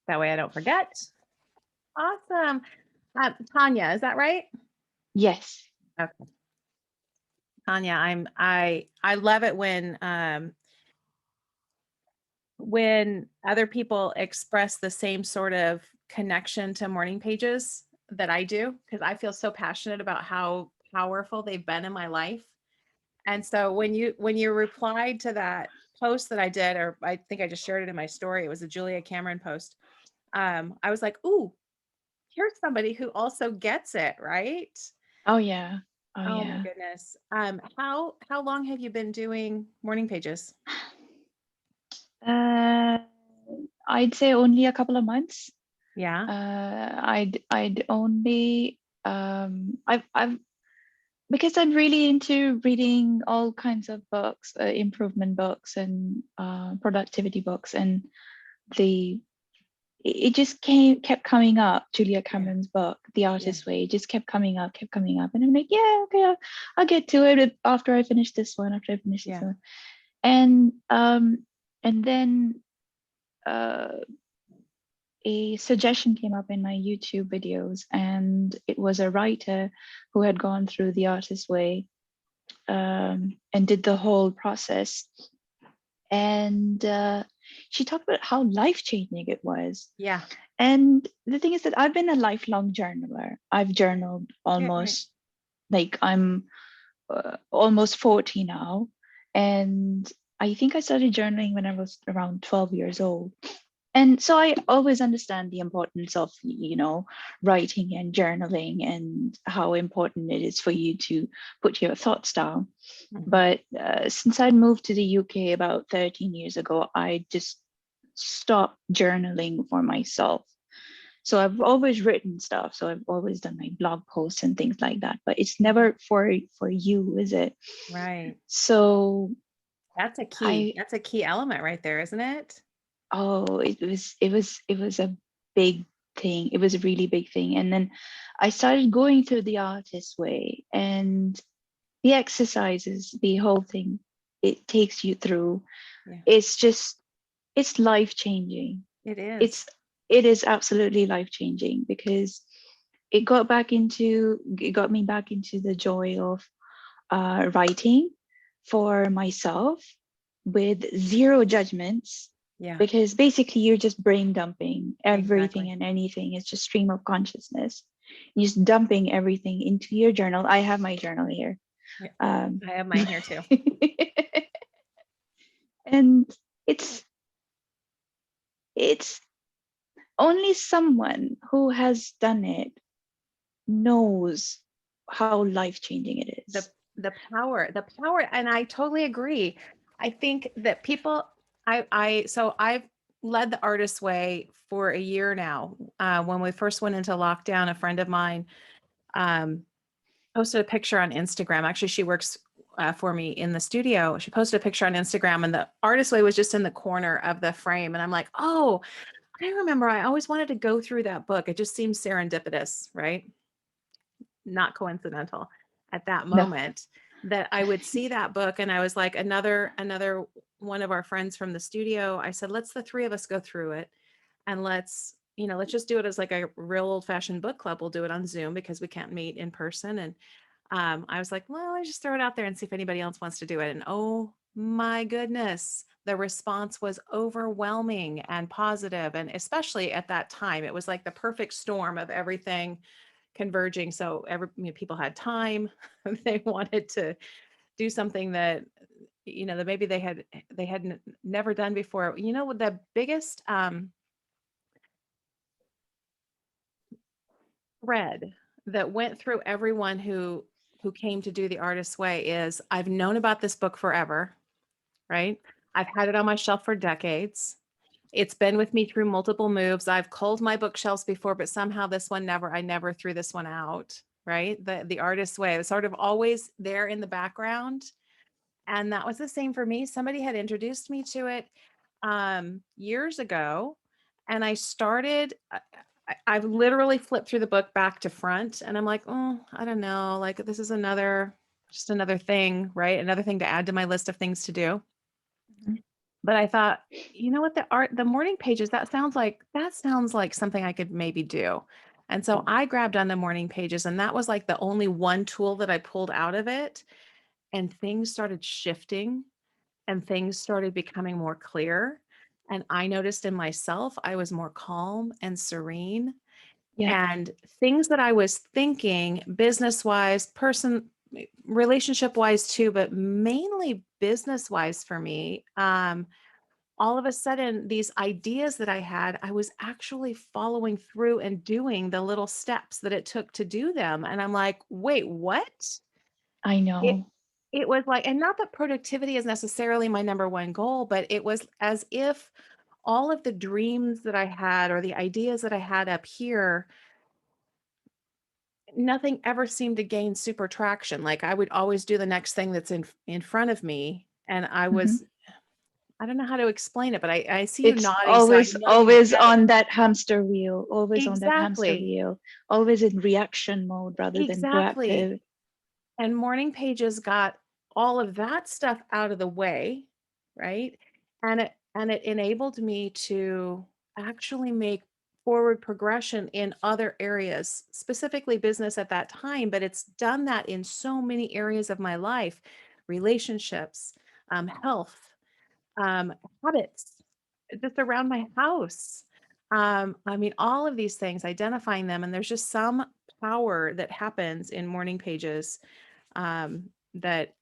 That way I don't forget. Awesome. Tanya, is that right? Yes. Okay. Tanya, I love it when other people express the same sort of connection to morning pages that I do, because I feel so passionate about how powerful they've been in my life. And so when you replied to that post that I did, or I think I just shared it in my story, it was a Julia Cameron post. I was like, ooh, here's somebody who also gets it, right? Oh yeah. Oh Oh my yeah. goodness. How long have you been doing morning pages? Uh, I'd say only a couple of months. Yeah. I'd only I've because I'm really into reading all kinds of books, improvement books and productivity books, and the it just kept coming up. Julia Yeah. Cameron's book, The Yeah. Artist's Way, it just kept coming up, and I'm like, yeah, okay, I'll get to it after I finish this one. After I finish this Yeah. one, and then uh, a suggestion came up in my YouTube videos, and it was a writer who had gone through The Artist's Way, and did the whole process. And she talked about how life changing it was. Yeah. And the thing is that I've been a lifelong journaler. I've journaled Yeah. Right. almost, like, I'm almost 40 now. And I think I started journaling when I was around 12 years old. And so I always understand the importance of, writing and journaling, and how important it is for you to put your thoughts down. Mhm. But since I moved to the UK about 13 years ago, I just stopped journaling for myself. So I've always written stuff. So I've always done my blog posts and things like that. But it's Mhm. never for you, is it? Right. So That's a key. I That's a key element right there, isn't it? oh, it was a big thing. It was a really big thing. And then I started going through the artist way, and the exercises, the whole thing it takes you through. Yeah. It's just, it's life changing. It It's is. it is absolutely life changing, because it got me back into the joy of writing for myself with zero judgments, Yeah. because basically you're just brain dumping everything Exactly. and anything. It's just stream of consciousness. You're just dumping everything into your journal. I have my journal here. Yeah. um, I have mine here too. and it's only someone who has done it knows how life changing it The is. the power, and I totally agree. I think that people so I've led the artist way for a year now. When we first went into lockdown, a friend of mine um posted a picture on Instagram. Actually, she works for me in the studio. She posted a picture on Instagram, and the artist way was just in the corner of the frame. And I'm like, oh, I remember I always wanted to go through that book. It just seems serendipitous, right? Not coincidental at that No. moment that I would see that book. And I was like, another one of our friends from the studio, I said, let's the three of us go through it, and let's just do it as like a real old fashioned book club. We'll do it on Zoom because we can't meet in person. And I was like, well, I just throw it out there and see if anybody else wants to do it. And oh my goodness, the response was overwhelming and positive. And especially at that time, it was like the perfect storm of everything converging. So people had time. They wanted to do something that that maybe they had never done before. What the biggest thread that went through everyone who came to do the artist's way is, I've known about this book forever, right? I've had it on my shelf for decades. It's been with me through multiple moves. I've culled my bookshelves before, but somehow this one I never threw this one out, right? The artist's way was sort of always there in the background. And that was the same for me. Somebody had introduced me to it years ago, and I started. I've literally flipped through the book back to front, and I'm like, oh, I don't know. Like, this is just another thing, right? Another thing to add to my list of things to do. Mhm. But I thought, you know what, the morning pages, that sounds like something I could maybe do. And so I grabbed on the morning pages, and that was like the only one tool that I pulled out of it, and things started shifting and things started becoming more clear. And I noticed in myself, I was more calm and serene, Yeah, and things that I was thinking business wise, relationship wise too, but mainly business wise for me. All of a sudden, these ideas that I had, I was actually following through and doing the little steps that it took to do them. And I'm like, wait, what? I It know. it was like, and not that productivity is necessarily my number one goal, but it was as if all of the dreams that I had or the ideas that I had up here, nothing ever seemed to gain super traction. Like I would always do the next thing that's in front of me. And Mhm. I don't know how to explain it, but I see you It's nodding, so I always, know you always get it. on that hamster wheel, always on that hamster Exactly. wheel, always in reaction mode rather than Exactly. proactive. And morning pages got all of that stuff out of the way, right? And it enabled me to actually make forward progression in other areas, specifically business at that time, but it's done that in so many areas of my life, relationships, health, um, habits, just around my house. I mean, all of these things, identifying them, and there's just some power that happens in morning pages, that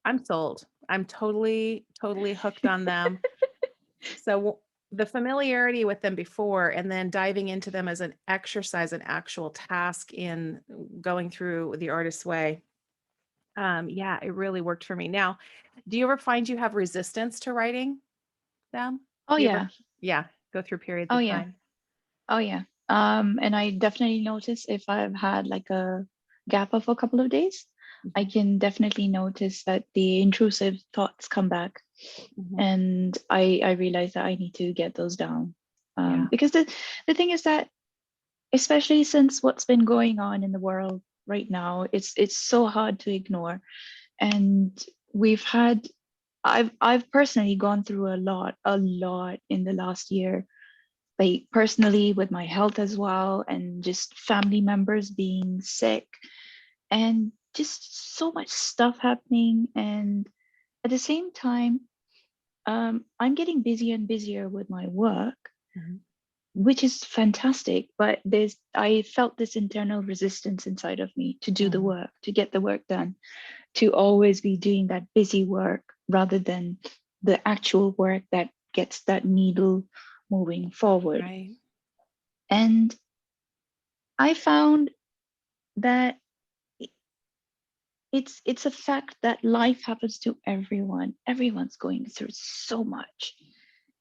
I'm sold. I'm totally, totally hooked on them. So the familiarity with them before, and then diving into them as an exercise, an actual task in going through the artist's way. Yeah, it really worked for me. Now, do you ever find you have resistance to writing them? Oh Do you ever, yeah, yeah, go through periods oh of yeah, time? oh yeah. And I definitely notice if I've had like a gap of a couple of days, I Mhm, can definitely notice that the intrusive thoughts come back, mhm. and I realize that I need to get those down. Yeah. Because the thing is that, especially since what's been going on in the world right now, it's so hard to ignore. And we've had I've personally gone through a lot in the last year, like personally with my health as well, and just family members being sick, and just so much stuff happening. And at the same time, I'm getting busier and busier with my work, Mhm, which is fantastic. But I felt this internal resistance inside of me to do the mhm. work, to get the work done, to always be doing that busy work rather than the actual work that gets that needle moving forward. Right. And I found that it's a fact that life happens to everyone. Everyone's going through so much.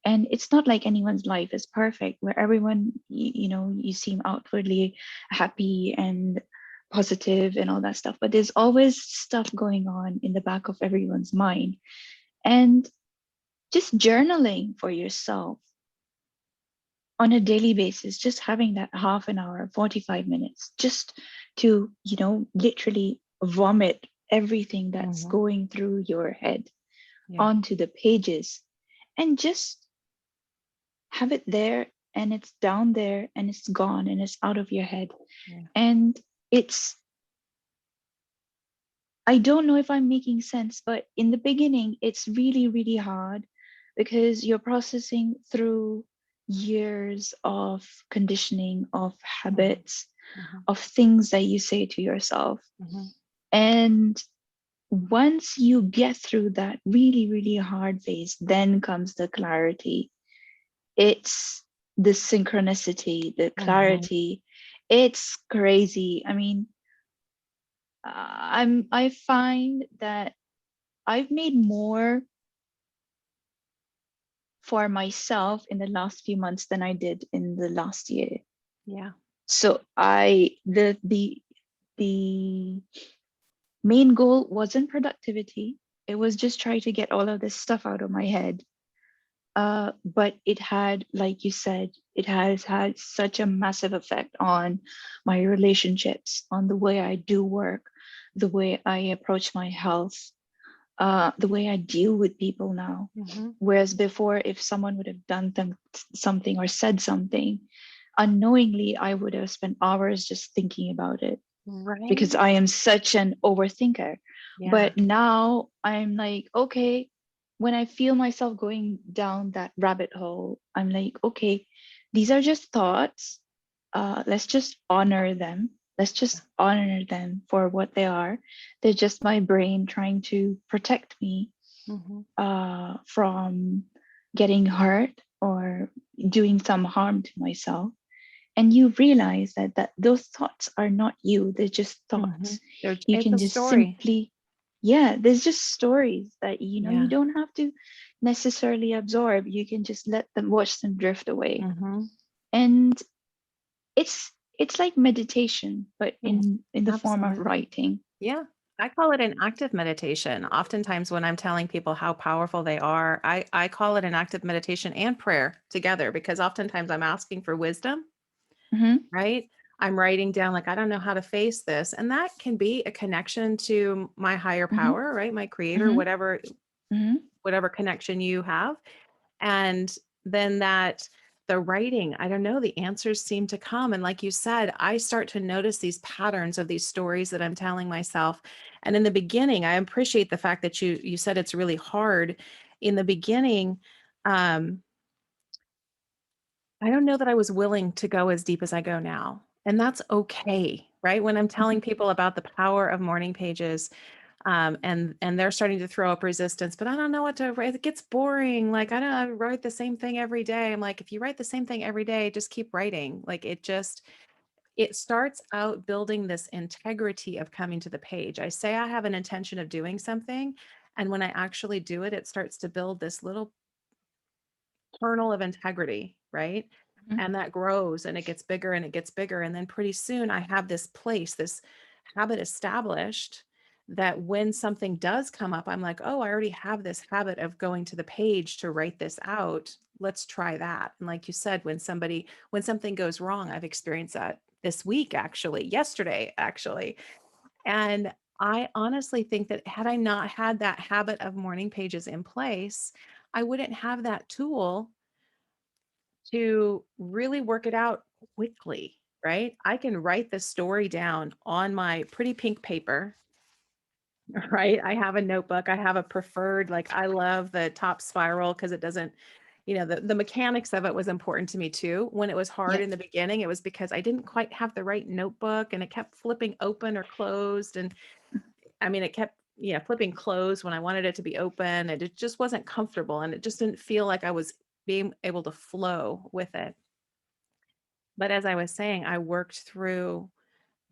And it's not like anyone's life is perfect, where everyone, you seem outwardly happy and positive and all that stuff, but there's always stuff going on in the back of everyone's mind. And just journaling for yourself on a daily basis, just having that half an hour, 45 minutes, just to, literally vomit everything that's Mhm. going through your head Yeah. onto the pages, and just have it there, and it's down there, and it's gone, and it's out of your head. Yeah. And it's, I don't know if I'm making sense, but in the beginning, it's really, really hard because you're processing through years of conditioning, of Mhm, habits, mhm, of things that you say to yourself. mhm. And once you get through that really, really hard phase, then comes the clarity. It's the synchronicity, the Mhm. clarity. It's crazy. I mean, I find that I've made more for myself in the last few months than I did in the last year. Yeah. So the main goal wasn't productivity. It was just try to get all of this stuff out of my head. But it had, like you said, it has had such a massive effect on my relationships, on the way I do work, the way I approach my health, the way I deal with people now. Hmm. Whereas before, if someone would have done something or said something, unknowingly, I would have spent hours just thinking about it because Right. I am such an overthinker. Yeah. But now I'm like, okay, when I feel myself going down that rabbit hole, I'm like, okay, these are just thoughts. Let's just honor them. Let's just honor them for what they are. They're just my brain trying to protect me Hmm. from getting hurt or doing some harm to myself. And you realize that those thoughts are not you, they're just Hmm. thoughts. You It's can a just story. simply, yeah, there's just stories that you Yeah. don't have to necessarily absorb. You can just let them, watch them drift away. Hmm. And it's like meditation, but in the form of Absolutely. writing. Yeah. I call it an active meditation. Oftentimes when I'm telling people how powerful they are, I call it an active meditation and prayer together because oftentimes I'm asking for wisdom, Hmm. right? I'm writing down like I don't know how to face this, and that can be a connection to my higher Hmm. power, right? My creator, Hmm. whatever connection you have. And then that the writing, I don't know, the answers seem to come. And like you said, I start to notice these patterns of these stories that I'm telling myself. And in the beginning, I appreciate the fact that you said it's really hard. In the beginning, um, I don't know that I was willing to go as deep as I go now. And that's okay, right? When I'm telling Hmm. people about the power of morning pages, and they're starting to throw up resistance, but I don't know what to write. It gets boring. Like I don't I write the same thing every day. I'm like, if you write the same thing every day, just keep writing. Like it starts out building this integrity of coming to the page. I say I have an intention of doing something, and when I actually do it, it starts to build this little kernel of integrity, right? Hmm. And that grows and it gets bigger and it gets bigger. And then pretty soon I have this place, this habit established that when something does come up, I'm like, oh, I already have this habit of going to the page to write this out. Let's try that. And like you said, when something goes wrong, I've experienced that this week, actually, yesterday, actually. And I honestly think that had I not had that habit of morning pages in place, I wouldn't have that tool to really work it out quickly, right? I can write the story down on my pretty pink paper, right? I have a notebook. I have a preferred, like, I love the top spiral because it doesn't, the mechanics of it was important to me too. When it was hard Yeah. in the beginning, it was because I didn't quite have the right notebook and it kept flipping open or closed. And I mean, it kept, yeah, flipping closed when I wanted it to be open. And it just wasn't comfortable. And it just didn't feel like I was being able to flow with it. But as I was saying, I worked through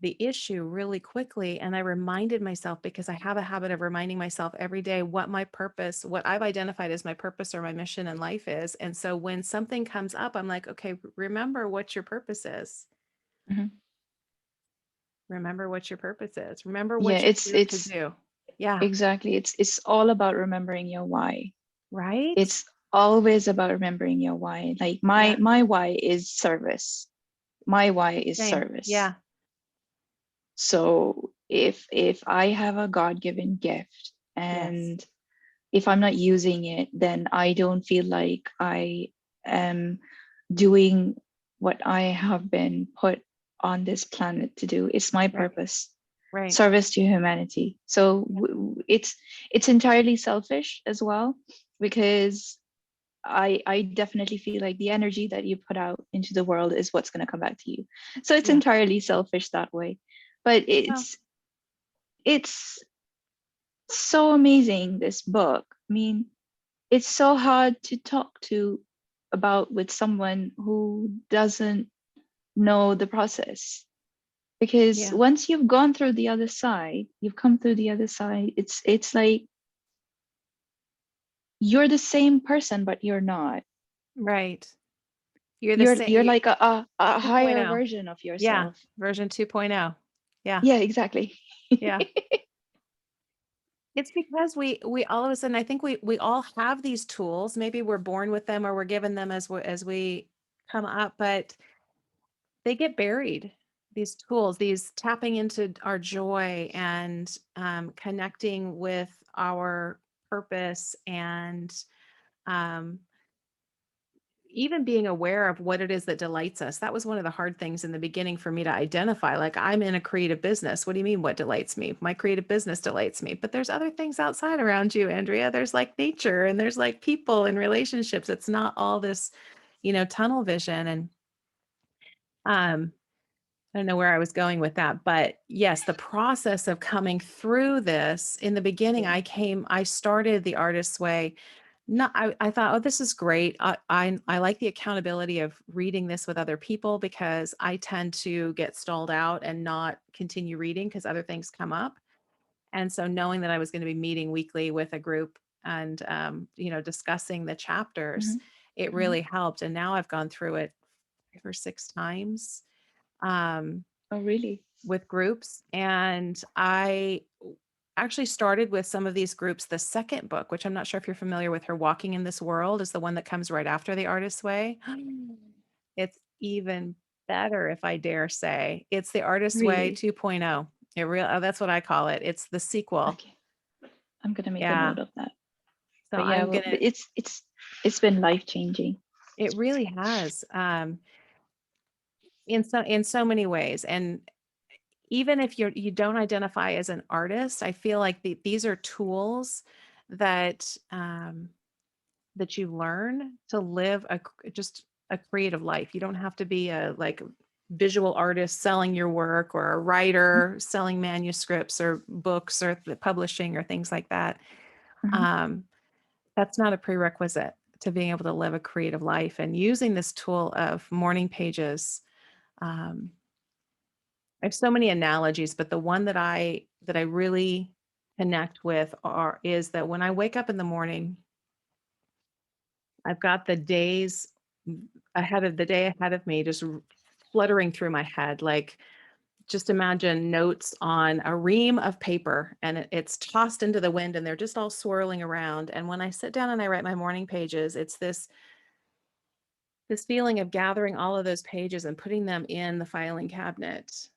the issue really quickly and I reminded myself because I have a habit of reminding myself every day what my purpose, what I've identified as my purpose or my mission in life is. And so when something comes up, I'm like, okay, remember what your purpose is. Hmm. Remember what your purpose is. Remember Yeah, what you're it's here to it's do. Yeah. exactly, it's all about remembering your why. Right? It's always about remembering your why. Like my Yeah. my why is service. My why is Same. service. Yeah. So if I have a God-given gift Yes. and if I'm not using it, then I don't feel like I am doing what I have been put on this planet to do. It's my Right. purpose, Right. service to humanity. So Yeah. it's entirely selfish as well because I definitely feel like the energy that you put out into the world is what's going to come back to you. So it's Yeah. entirely selfish that way. But Well, it's so amazing, this book. I mean, it's so hard to talk to about with someone who doesn't know the process because yeah. once you've gone through the other side, you've come through the other side, it's like you're the same person but you're not. Right. You're the You're same. you're like a higher 2.0. version of Yeah. yourself. Version 2.0. Yeah. Yeah, exactly. Yeah. It's because we all of a sudden I think we all have these tools. Maybe we're born with them or we're given them as we come up, but they get buried. these tools, these tapping into our joy and connecting with our purpose and um, even being aware of what it is that delights us. That was one of the hard things in the beginning for me to identify. Like, I'm in a creative business. What do you mean, what delights me? My creative business delights me. But there's other things outside around you, Andrea. There's like nature and there's like people and relationships. It's not all this, tunnel vision. And um, I don't know where I was going with that, but yes, the process of coming through this in the beginning, Yeah. I started the artist's way. Not, I thought, oh, this is great. I like the accountability of reading this with other people because I tend to get stalled out and not continue reading because other things come up. And so knowing that I was going to be meeting weekly with a group and, discussing the chapters, Hmm. it Hmm. really helped. And now I've gone through it 5 or 6 times. Um, Oh, really? with groups. And I actually started with some of these groups. The second book, which I'm not sure if you're familiar with her, Walking in This World, is the one that comes right after The Artist's Way. It's even better, if I dare say. It's The Artist's Way Really? 2.0. That's what I call it. It's the sequel. Okay. I'm gonna make a Yeah. note of that. So But yeah, I'm well, gonna. it's been life changing. It really has, in so many ways. And even if you don't identify as an artist, I feel like these are tools that that you learn to live just a creative life. You don't have to be a like visual artist selling your work or a writer selling manuscripts or books or publishing or things like that. Hmm. Um, that's not a prerequisite to being able to live a creative life. And using this tool of morning pages, um, I have so many analogies, but the one that I really connect with is that when I wake up in the morning, I've got the day ahead of me just fluttering through my head. Like, just imagine notes on a ream of paper and it's tossed into the wind and they're just all swirling around. And when I sit down and I write my morning pages, it's this feeling of gathering all of those pages and putting them in the filing cabinet.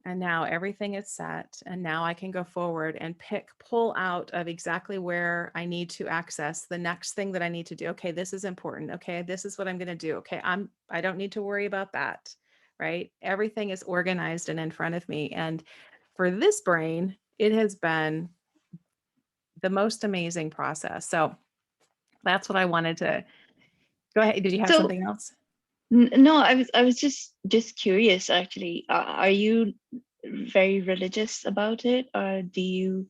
And now everything is set. And now I can go forward and pull out of exactly where I need to access the next thing that I need to do. Okay, this is important. Okay, this is what I'm going to do. Okay, I don't need to worry about that. Right? Everything is organized and in front of me. And for this brain, it has been the most amazing process. So that's what I wanted to go ahead. Did you have So something else? no, I was just curious actually. Are you very religious about it, or do you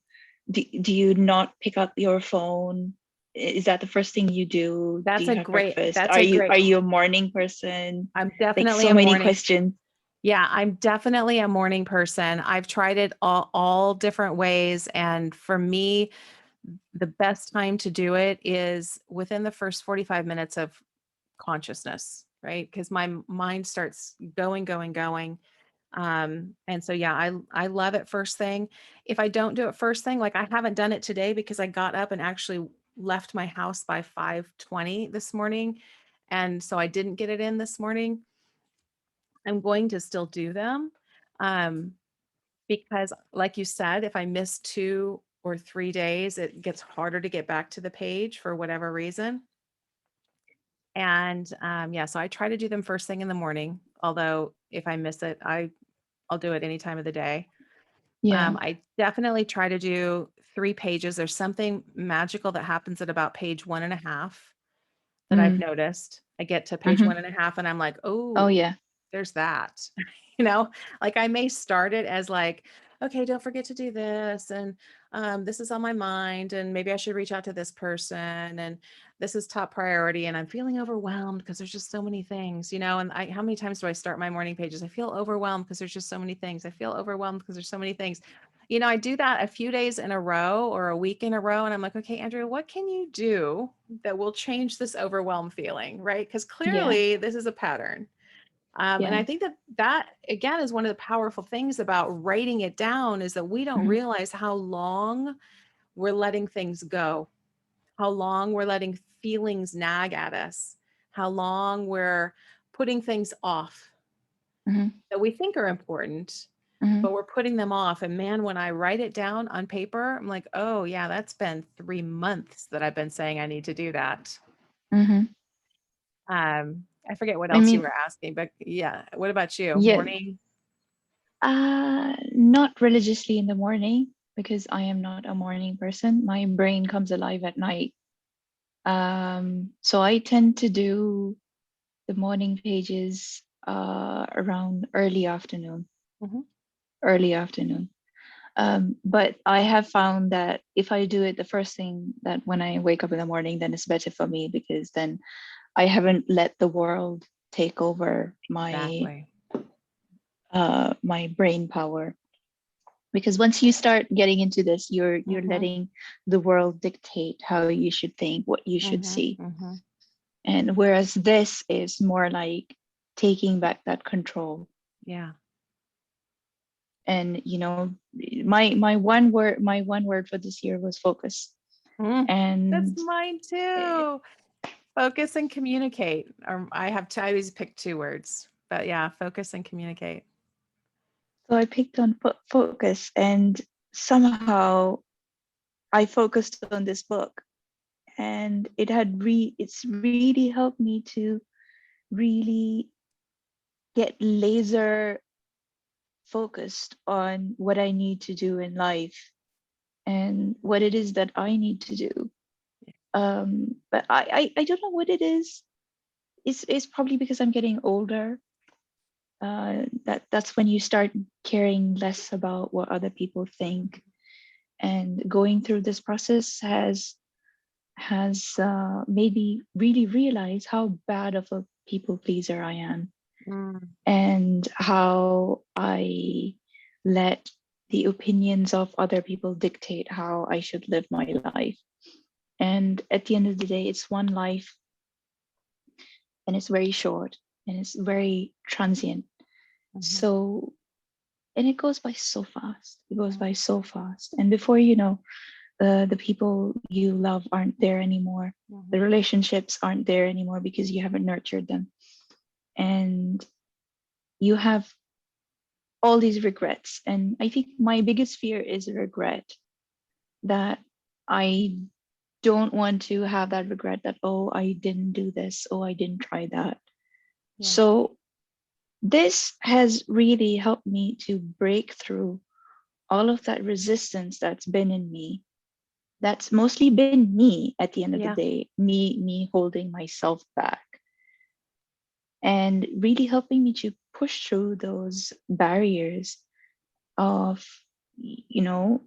not pick up your phone? Is that the first thing you do? Do you have breakfast? That's a Are great, you a morning person? I'm Like definitely so a many morning. questions. Yeah, I'm definitely a morning person. I've tried it all different ways. And for me, the best time to do it is within the first 45 minutes of consciousness, right? Because my mind starts going. And so yeah, I love it first thing. If I don't do it first thing, like I haven't done it today because I got up and actually left my house by 5:20 this morning. And so I didn't get it in this morning. I'm going to still do them. Um, because like you said, if I miss 2 or 3 days, it gets harder to get back to the page for whatever reason. And yeah, so I try to do them first thing in the morning. Although if I miss it, I'll do it any time of the day. Yeah. I definitely try to do 3 pages. There's something magical that happens at about page 1.5 that I've Mm. noticed. I get to page Hmm. 1.5 and I'm like, Oh oh, yeah. there's that. you know, like I may start it as like, okay, don't forget to do this. And this is on my mind. And maybe I should reach out to this person. And this is top priority. And I'm feeling overwhelmed because there's just so many things, and how many times do I start my morning pages? I feel overwhelmed because there's just so many things. I feel overwhelmed because there's so many things. I do that a few days in a row or a week in a row. And I'm like, okay, Andrew, what can you do that will change this overwhelmed feeling? Right. Because Yeah. clearly this is a pattern. And Yeah. I think that again is one of the powerful things about writing it down is that we don't Hmm. realize how long we're letting things go, how long we're letting feelings nag at us, how long we're putting things off. Mhm. that we think are important, but Mhm. we're putting them off. And man, when I write it down on paper, I'm like, oh, yeah, that's been 3 months that I've been saying I need to do that. Mhm. I forget what I else you mean, were asking, but yeah. What about you? yeah, Morning? not religiously in the morning because I am not a morning person. My brain comes alive at night. So I tend to do the morning pages around Mhm, early afternoon. But I have found that if I do it the first thing that when I wake up in the morning, then it's better for me because then I haven't let the world take over exactly. my brain power. Because once you start getting into this, you're Mhm, letting the world dictate how you should think, what you should mhm, see. mhm. And whereas this is more like taking back that control. Yeah. And my one word for this year was focus. Mm, that's And mine eh, too. Focus and communicate. I always pick 2 words, but yeah, focus and communicate. so I picked on focus, and somehow I focused on this book, and it's really helped me to really get laser focused on what I need to do in life and what it is that I need to do. But I don't know what it is. It's probably because I'm getting older. That's when you start caring less about what other people think. And going through this process has made me really realize how bad of a people pleaser I am, Mm, and how I let the opinions of other people dictate how I should live my life. And at the end of the day, it's one life, and it's very short, and it's very transient. mhm, So, and it goes by so fast. It goes mm, by so fast. And before you know, the people you love aren't there anymore. The mhm. relationships aren't there anymore because you haven't nurtured them. And you have all these regrets. And I think my biggest fear is regret, that I don't want to have that regret that, oh, I didn't do this, oh, I didn't try that. Yeah. So this has really helped me to break through all of that resistance that's been in me. That's mostly been me at the end of the Yeah. day, me holding myself back, and really helping me to push through those barriers of, you know,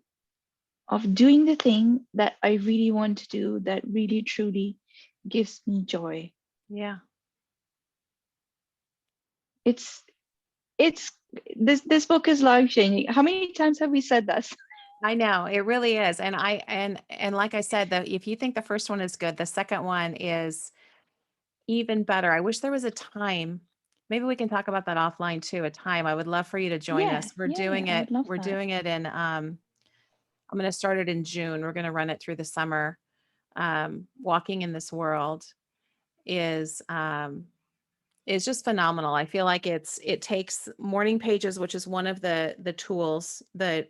of doing the thing that I really want to do, that really truly gives me joy. Yeah. It's it's this book is life changing. How many times have we said this? I know, it really is, and like I said, if you think the first one is good, the second one is even better. I wish there was a time. Maybe we can talk about that offline too, a time. I would love for you to join Yeah, us. We're yeah, yeah. doing I it would love we're that. doing it in, I'm gonna start it in June. We're gonna run it through the summer. Walking in this world is, is just phenomenal. I feel like it takes morning pages, which is one of the tools that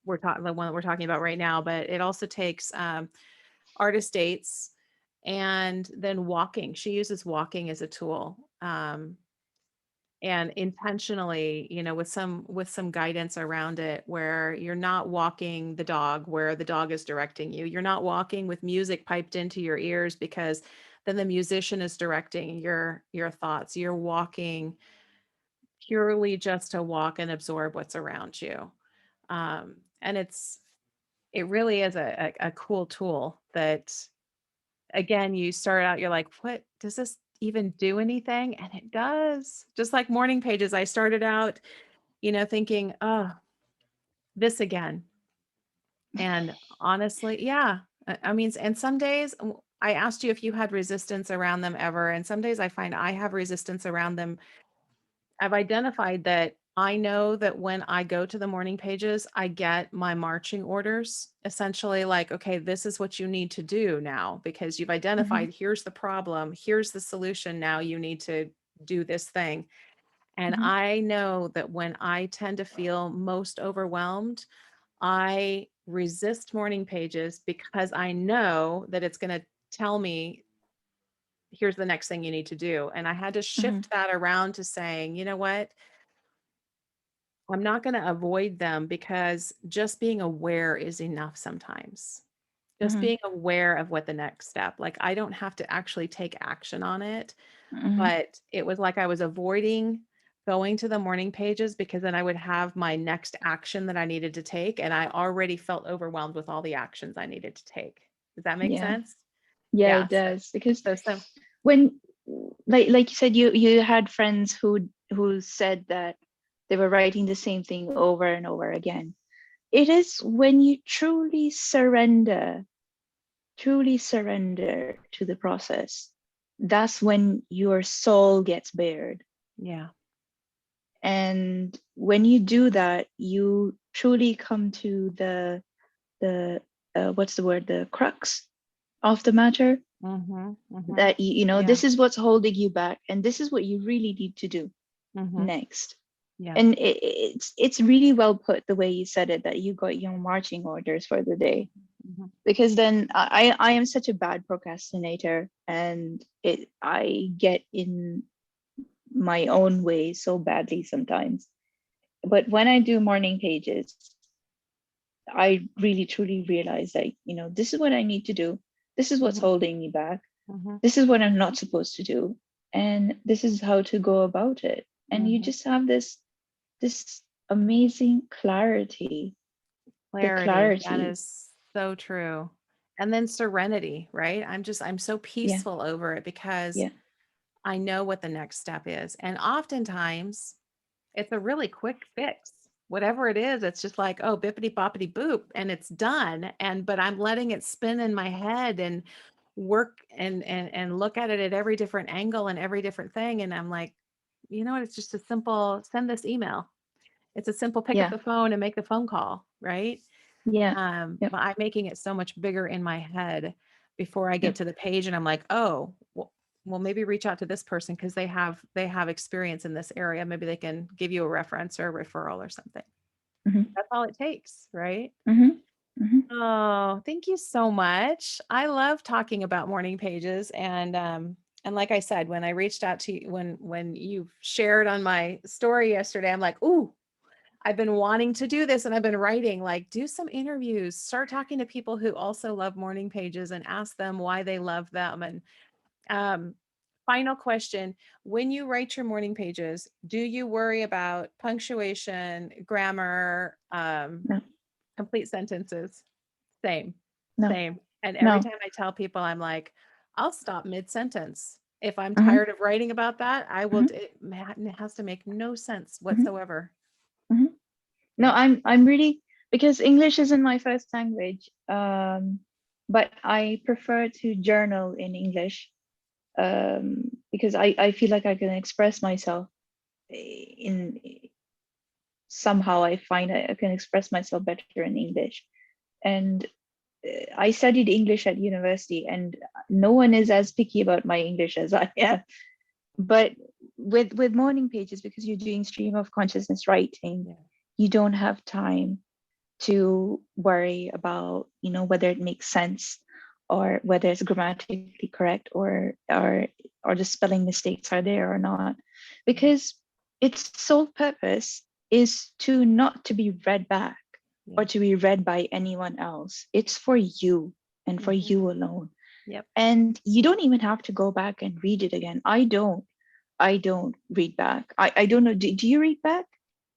the one that we're talking about right now, but it also takes, artist dates and then walking. She uses walking as a tool. And intentionally, with some guidance around it, where you're not walking the dog where the dog is directing you. You're not walking with music piped into your ears because then the musician is directing your thoughts. You're walking purely just to walk and absorb what's around you. And it really is a cool tool that, again, you start out, you're like, what does this even do anything? And it does. Just like morning pages, I started out, thinking, oh, this again. And honestly, yeah. I mean, and some days I asked you if you had resistance around them ever. And some days I find I have resistance around them. I've identified that I know that when I go to the morning pages, I get my marching orders, essentially like, okay, this is what you need to do now because you've Mhm. identified, here's the problem, here's the solution. Now you need to do this thing. And Mhm. I know that when I tend to feel most overwhelmed, I resist morning pages because I know that it's going to tell me, here's the next thing you need to do. And I had to Mhm. shift that around to saying, you know what? I'm not going to avoid them because just being aware is enough sometimes. Just Mhm. being aware of what the next step, like I don't have to actually take action on it, Mhm. but it was like I was avoiding going to the morning pages because then I would have my next action that I needed to take. And I already felt overwhelmed with all the actions I needed to take. Does that make Yeah. sense? Yeah, Yeah. it does. Because So when, like you said, you had friends who said that they were writing the same thing over and over again. It is when you truly surrender to the process, that's when your soul gets bared. yeah. And when you do that, you truly come to the what's the word, the crux of the matter, Mm-hmm. Mm-hmm. that you know, Yeah. this is what's holding you back and this is what you really need to do Mm-hmm. next. Yeah. And it's really well put the way you said it, that you got your marching orders for the day. Mm-hmm. Because then I am such a bad procrastinator, and it I get in my own way so badly sometimes. But when I do morning pages, I really truly realize that, you know, this is what I need to do. This is what's Mm-hmm. holding me back. Mm-hmm. This is what I'm not supposed to do. And this is how to go about it. And you Mm-hmm. just have this amazing clarity. The Clarity. That clarity. is so true. And then serenity, right? I'm so Yeah. peaceful over it because Yeah. I know what the next step is. And oftentimes it's a really quick fix. Whatever it is, it's just like, oh, bippity boppity boop, and it's done. And but I'm letting it spin in my head and work and look at it at every different angle and every different thing. And I'm like, you know what? It's just a simple send this email. It's a simple pick up Yeah. the phone and make the phone call, right? Yeah. Yep. But I'm making it so much bigger in my head before I get Yep. to the page, and I'm like, oh, well, maybe reach out to this person because they have experience in this area. Maybe they can give you a reference or a referral or something. Hmm. That's all it takes, right? Hmm. Hmm. Oh, thank you so much. I love talking about morning pages, and like I said, when I reached out to you, when you shared on my story yesterday, I'm like, ooh, I've been wanting to do this and I've been writing, like, do some interviews, start talking to people who also love morning pages and ask them why they love them. And um, final question, when you write your morning pages, do you worry about punctuation, grammar, No. complete sentences? Same, No. same. And every No. time I tell people, I'm like, I'll stop mid sentence. If I'm Hmm. tired of writing about that, I will, Hmm. it has to make no sense Hmm. whatsoever. Hmm. No, Yeah. I'm really, because English isn't my first language. But I prefer to journal in English, because I feel like I can express myself in somehow. I find I can express myself better in English. And I studied English at university, and no one is as picky about my English as I am. But with morning pages, because you're doing stream of consciousness writing, Yeah. you don't have time to worry about, you know, whether it makes sense, or whether it's grammatically correct, or the spelling mistakes are there or not, because its sole purpose is to not to be read back or Yeah. to be read by anyone else. It's for you and for Mhm. you alone. Yep. And you don't even have to go back and read it again. I don't read back. I don't know, do you read back?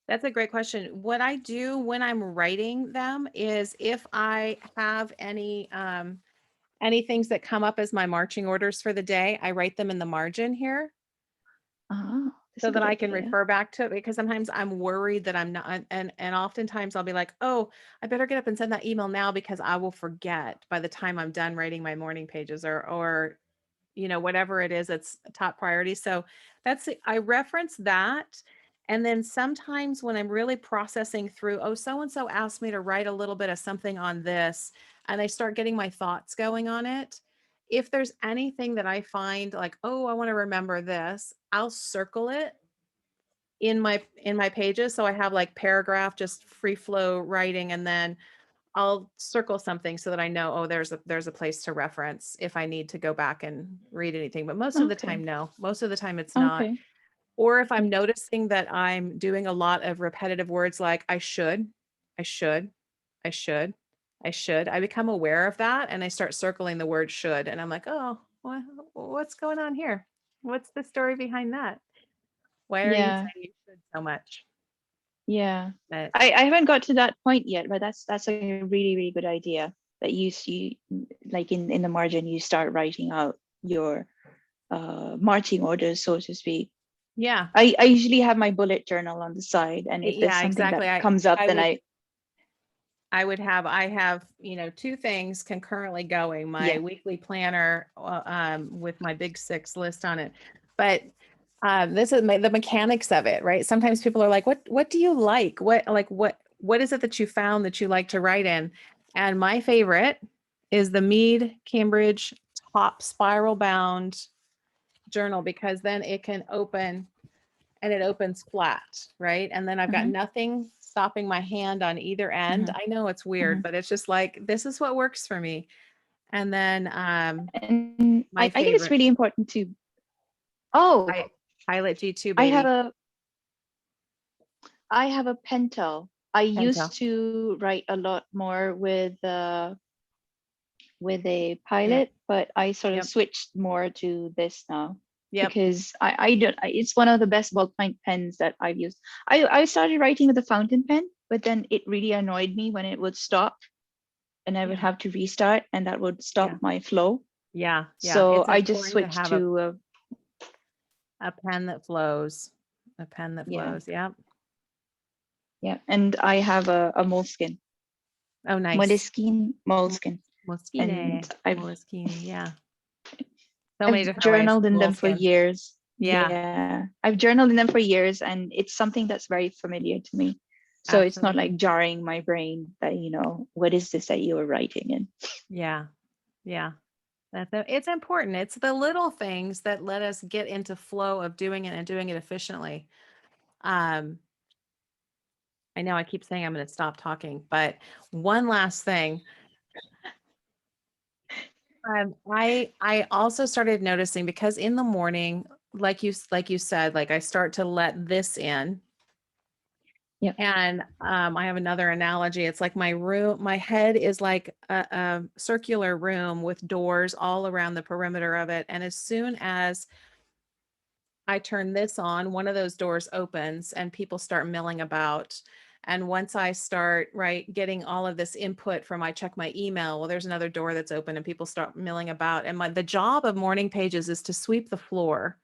That's a great question. What I do when I'm writing them is if I have any things that come up as my marching orders for the day, I write them in the margin here Ah, that's so a that good I can idea. refer back to it because sometimes I'm worried that I'm not and oftentimes I'll be like, "Oh, I better get up and send that email now because I will forget by the time I'm done writing my morning pages or whatever it is, it's a top priority. So I reference that. And then sometimes when I'm really processing through, oh, so and so asked me to write a little bit of something on this, and I start getting my thoughts going on it. If there's anything that I find like, oh, I want to remember this, I'll circle it in my pages. So I have like paragraph, just free flow writing, and then I'll circle something so that I know, oh, there's a place to reference if I need to go back and read anything. But most of the Okay. time, no. Most of the time it's not. Okay. Or if Yeah. I'm noticing that I'm doing a lot of repetitive words like I should, I should, I should, I should, I become aware of that and I start circling the word should. And I'm like, oh, what's going on here? What's the story behind that? Why are you Yeah. saying you should so much? Yeah. But I haven't got to that point yet, but that's a really, really good idea that you see, like in the margin, you start writing out your marching orders, so to speak. yeah, I usually have my bullet journal on the side, and if there's yeah, something that exactly. comes up, I then would I, I have, two things concurrently going, my yeah. weekly planner, with my big six list on it. But this is the mechanics of it, right? Sometimes people are like, what do you like? What is it that you found that you like to write in? And my favorite is the Mead Cambridge top spiral bound journal, because then it can open and it opens flat, right? And then I've got Hmm. nothing stopping my hand on either end. Hmm. I know it's weird, Hmm. but it's just like, this is what works for me. And then And my I think it's favorite, really important to. Oh, I Pilot G2 I have baby, a I have a pentel. I Pentel. used to write a lot more with a Yep. pilot, but I sort of Yep. switched more to this now Yep. because I don't. It's one of the best ballpoint pens that I've used. I started writing with a fountain pen, but then it really annoyed me when it would stop, and I would Yeah. have to restart, and that would stop Yeah. my flow. Yeah. Yeah. So It's I just important to switched have to a pen that flows. A pen that yeah, flows. Yep. yeah, and I have a moleskin, Oh, nice. moleskin, Mo- moleskin, and Moschine. Moleskine. Yeah. So I've many different ways. journaled in them for Moleskin. years. Yeah. Yeah, I've journaled in them for years, and it's something that's very familiar to me. So it's not like Absolutely. jarring my brain that, what is this that you were writing in? Yeah. Yeah. It's important. It's the little things that let us get into flow of doing it and doing it efficiently. Um, I know I keep saying I'm going to stop talking, but one last thing. I also started noticing, because in the morning, like you said, like I start to let this in. Yeah. And I have another analogy. It's like my head is like a circular room with doors all around the perimeter of it. And as soon as I turn this on, one of those doors opens and people start milling about. And once I start, right, getting all of this input from, I check my email, well, there's another door that's open and people start milling about. And the job of morning pages is to sweep the floor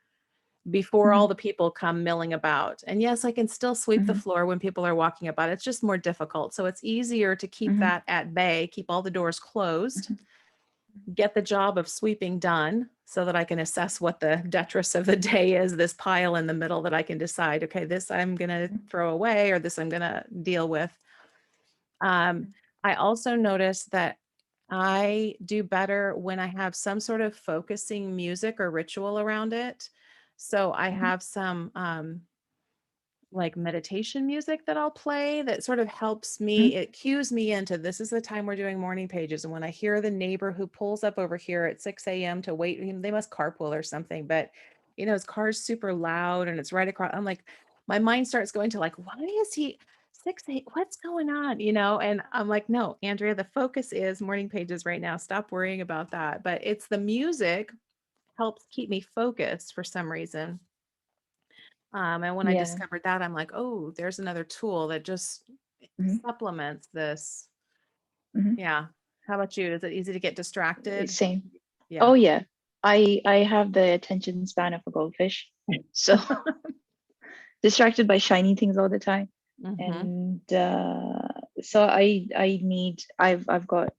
before Hmm. all the people come milling about. And yes, I can still sweep the Hmm. floor when people are walking about. It's just more difficult. So it's easier to keep Hmm. that at bay, keep all the doors closed, Hmm. get the job of sweeping done so that I can assess what the detritus of the day is, this pile in the middle that I can decide, okay, this I'm going to throw away or this I'm going to deal with. Um, I also noticed that I do better when I have some sort of focusing music or ritual around it. So I Hmm. have some like meditation music that I'll play that sort of helps Hmm. me. It cues me into, this is the time we're doing morning pages. And when I hear the neighbor who pulls up over here at 6 a.m. to wait, they must carpool or something, but his car's super loud and it's right across. I'm like, my mind starts going to like, why is he 6 8? What's going on? And I'm like, no, Andrea, the focus is morning pages right now. Stop worrying about that. But it's the music helps keep me focused for some reason. And when I Yeah. discovered that, I'm like, oh, there's another tool that just Hmm. supplements this. Hmm. Yeah. How about you? Is it easy to get distracted? Same. Yeah. Oh yeah. I have the attention span of a goldfish, so distracted by shiny things all the time. Mm-hmm. And so I've got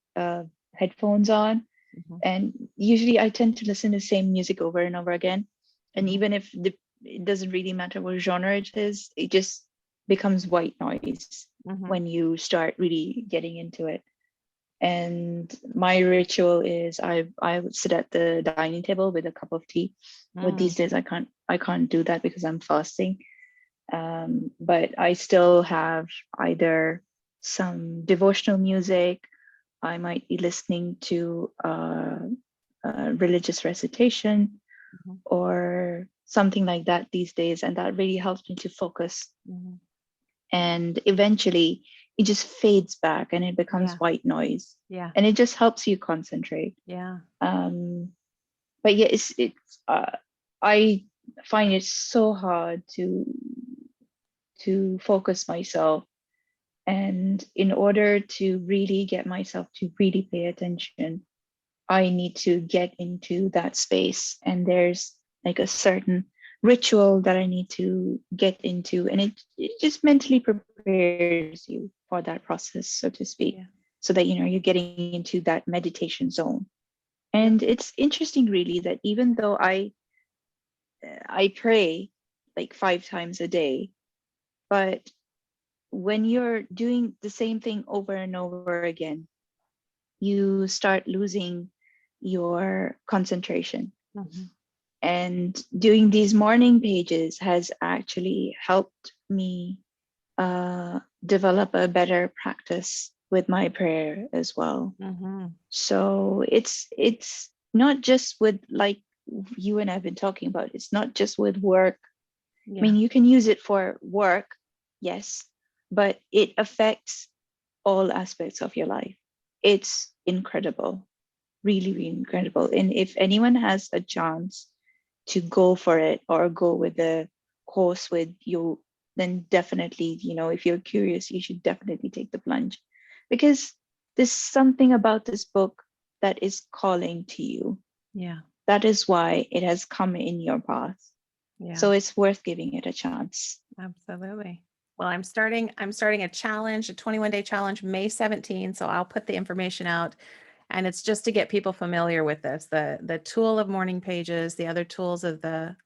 headphones on, Mm-hmm. and usually I tend to listen to the same music over and over again. And Mm-hmm. even if it doesn't really matter what genre it is, it just becomes white noise Mm-hmm. when you start really getting into it. And my ritual is I would sit at the dining table with a cup of tea. But Mm. these days I can't do that because I'm fasting. But I still have either some devotional music. I might be listening to religious recitation Mhm. or something like that these days, and that really helps me to focus. Mhm. And eventually, it just fades back and it becomes Yeah. white noise, Yeah. and it just helps you concentrate. Yeah. Um, but yeah, it's I find it so hard to focus myself. And in order to really get myself to really pay attention, I need to get into that space. And there's like a certain ritual that I need to get into. And it just mentally prepares you for that process, so to speak, Yeah. so that you know you're getting into that meditation zone. And Yep. it's interesting really that even though I pray like 5 times a day, but when you're doing the same thing over and over again, you start losing your concentration. Mhm. And doing these morning pages has actually helped me develop a better practice with my prayer as well. Mhm. So it's not just with like you and I've been talking about. It's not just with work. I Yeah. mean, you can use it for work, yes, but it affects all aspects of your life. It's incredible, really, really incredible. And if anyone has a chance to go for it or go with the course with you, then definitely, you know, if you're curious, you should definitely take the plunge because there's something about this book that is calling to you. Yeah. That is why it has come in your path. Yeah. So it's worth giving it a chance. Absolutely. Well, I'm starting a challenge, a 21-day challenge, May 17th. So I'll put the information out. And it's just to get people familiar with this, the tool of morning pages, the other tools of the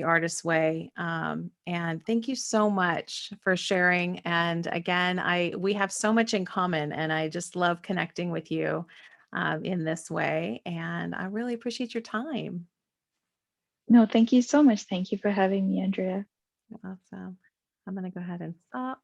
artist's way. And thank you so much for sharing. And again, we have so much in common, and I just love connecting with you in this way. And I really appreciate your time. No, thank you so much. Thank you for having me, Andrea. Awesome. I'm going to go ahead and stop.